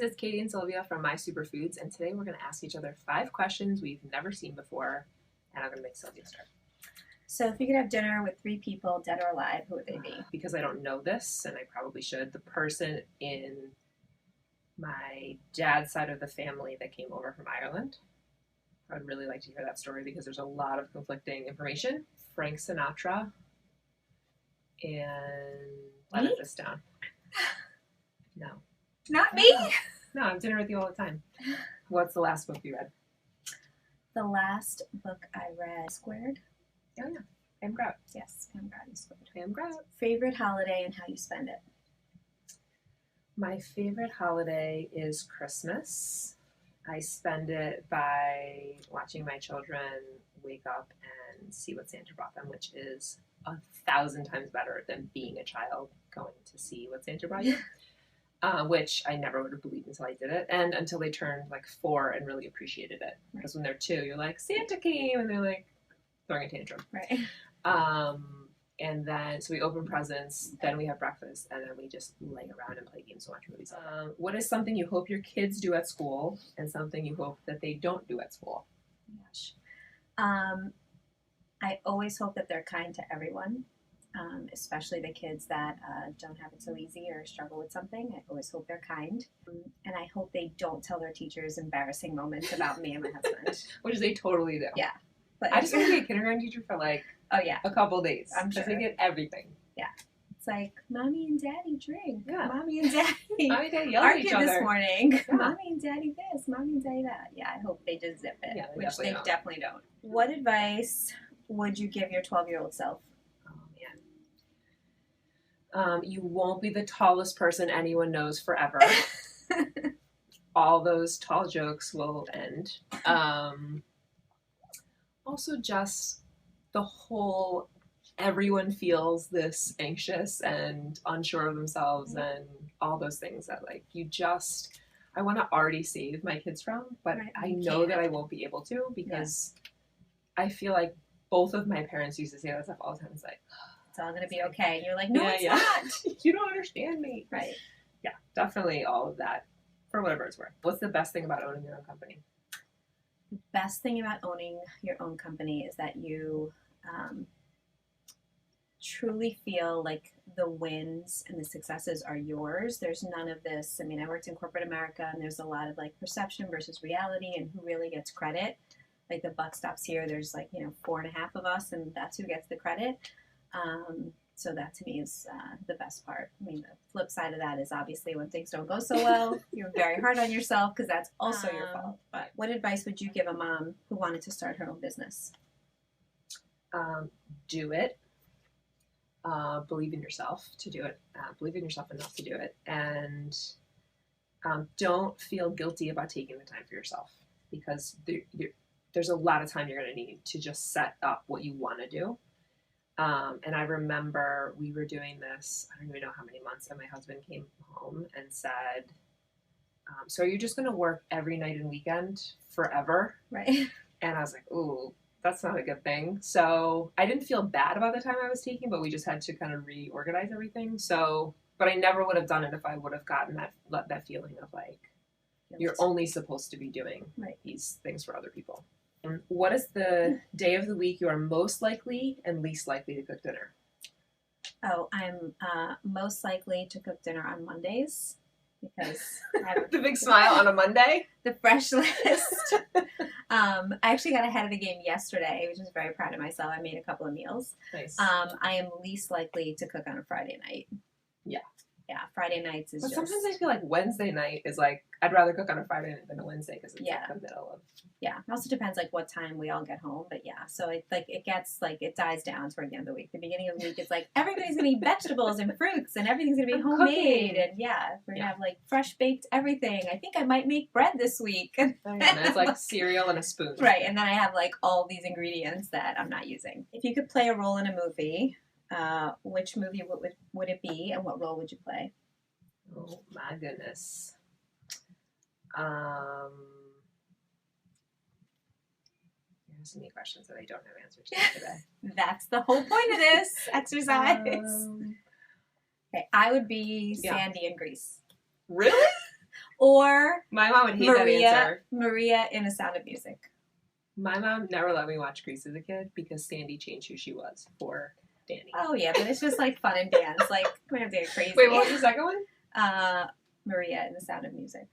guys, it's Katie and Silvia from My Superfoods, and today we're going to ask each other 5 questions we've never seen before, and I'm going to make Silvia start. So if you could have dinner with 3 people, dead or alive, who would they be? Because I don't know this, and I probably should, the person in my dad's side of the family that came over from Ireland. I would really like to hear that story because there's a lot of conflicting information. Frank Sinatra, and let it this down. No. Not me? No, I'm dinner with you all the time. What's the last book you read? The last book I read, Squared. Oh yeah, I am Grout. Yes, I'm Grout and Squared. I am Grout. Favorite holiday and how you spend it? My favorite holiday is Christmas. I spend it by watching my children wake up and see what Santa brought them, which is 1,000 times better than being a child going to see what Santa brought you. Which I never would have believed until I did it, and until they turned like 4 and really appreciated it. Because when they're 2, you're like, Santa came, and they're like throwing a tantrum. Right. And then, so we open presents, then we have breakfast, and then we just lay around and play games, so watch movies. What is something you hope your kids do at school, and something you hope that they don't do at school? Gosh. I always hope that they're kind to everyone. Especially the kids that don't have it so easy or struggle with something. I always hope they're kind. And I hope they don't tell their teachers embarrassing moments about me and my husband. Which they totally do. Yeah. But I just want to be a kindergarten teacher for like a couple days. I'm sure. Because they get everything. Yeah. It's like, Mommy and Daddy drink. Yeah. Mommy and Daddy. Mommy and Daddy yell at each other. this morning. Yeah. Mommy and Daddy this. Mommy and Daddy that. Yeah, I hope they just zip it. Yeah, which they definitely don't. What advice would you give your 12-year-old self? You won't be the tallest person anyone knows forever. All those tall jokes will end. Also, just the whole everyone feels this anxious and unsure of themselves and all those things that like I want to already save my kids from, but I know that I won't be able to because I feel like both of my parents used to say that stuff all the time. It's like, it's all going to be okay. And you're like, no, it's not. You don't understand me. Right. Yeah, definitely all of that for whatever it's worth. What's the best thing about owning your own company? The best thing about owning your own company is that you truly feel like the wins and the successes are yours. There's none of this. I mean, I worked in corporate America and there's a lot of like perception versus reality and who really gets credit. Like the buck stops here. There's like, 4.5 of us and that's who gets the credit. So that to me is the best part. I mean, the flip side of that is obviously when things don't go so well, you're very hard on yourself because that's also your fault. But what advice would you give a mom who wanted to start her own business? Do it. Believe in yourself to do it. Believe in yourself enough to do it. And don't feel guilty about taking the time for yourself because there's a lot of time you're going to need to just set up what you want to do. And I remember we were doing this, I don't even know how many months, and my husband came home and said, so are you just going to work every night and weekend forever? Right. And I was like, ooh, that's not a good thing. So I didn't feel bad about the time I was taking, but we just had to kind of reorganize everything. So, but I never would have done it if I would have gotten that feeling of like, you're only supposed to be doing these things for other people. What is the day of the week you are most likely and least likely to cook dinner? Oh, I'm most likely to cook dinner on Mondays because I have the big smile on a Monday. The fresh list. I actually got ahead of the game yesterday, which is very proud of myself. I made a couple of meals. Nice. I am least likely to cook on a Friday night. Yeah. Yeah, Friday nights is but just... sometimes I feel like Wednesday night is like, I'd rather cook on a Friday night than a Wednesday because it's like the middle of... Yeah, it also depends like what time we all get home, but yeah, so it dies down toward the end of the week. The beginning of the week, it's like everybody's going to eat vegetables and fruits and everything's going to be homemade and we're going to have like fresh baked everything. I think I might make bread this week. And it's like cereal and a spoon. Right, and then I have like all these ingredients that I'm not using. If you could play a role in a movie, which movie would it be and what role would you play? Oh my goodness. You're asking me questions that I don't have answers to today. That's the whole point of this exercise. Okay, I would be Sandy in Grease. Really? Or My mom would hate that answer. Maria in A Sound of Music. My mom never let me watch Grease as a kid because Sandy changed who she was for Danny. Oh, yeah, but it's just like fun and dance. Like, we don't have to get crazy. Wait, what was the second one? Maria in The Sound of Music.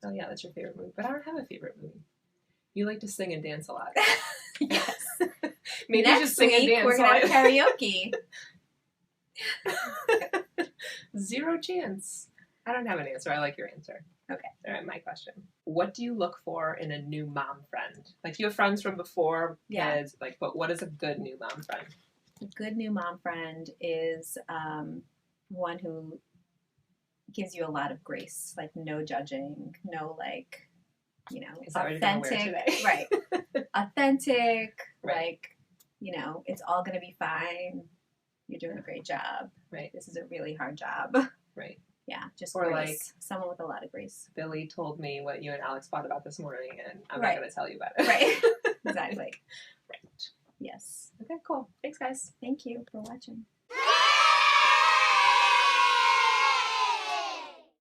Oh, yeah, that's your favorite movie. But I don't have a favorite movie. You like to sing and dance a lot. Yes. Maybe Next just sing and week, dance. we're going to have karaoke. Zero chance. I don't have an answer. I like your answer. Okay. All right, my question. What do you look for in a new mom friend? Like, you have friends from before kids, like, but what is a good new mom friend? A good new mom friend is one who gives you a lot of grace, like no judging, no like, you know, Is that authentic, what you're gonna wear today? right? Authentic, Right. like, you know, it's all gonna be fine. You're doing a great job. Right. This is a really hard job. Right. Yeah, just Or grace. like, Someone with a lot of grace. Billy told me what you and Alex fought about this morning, and I'm Right. not going to tell you about it. Right. Exactly. Right. Yes. Okay, cool. Thanks, guys. Thank you for watching.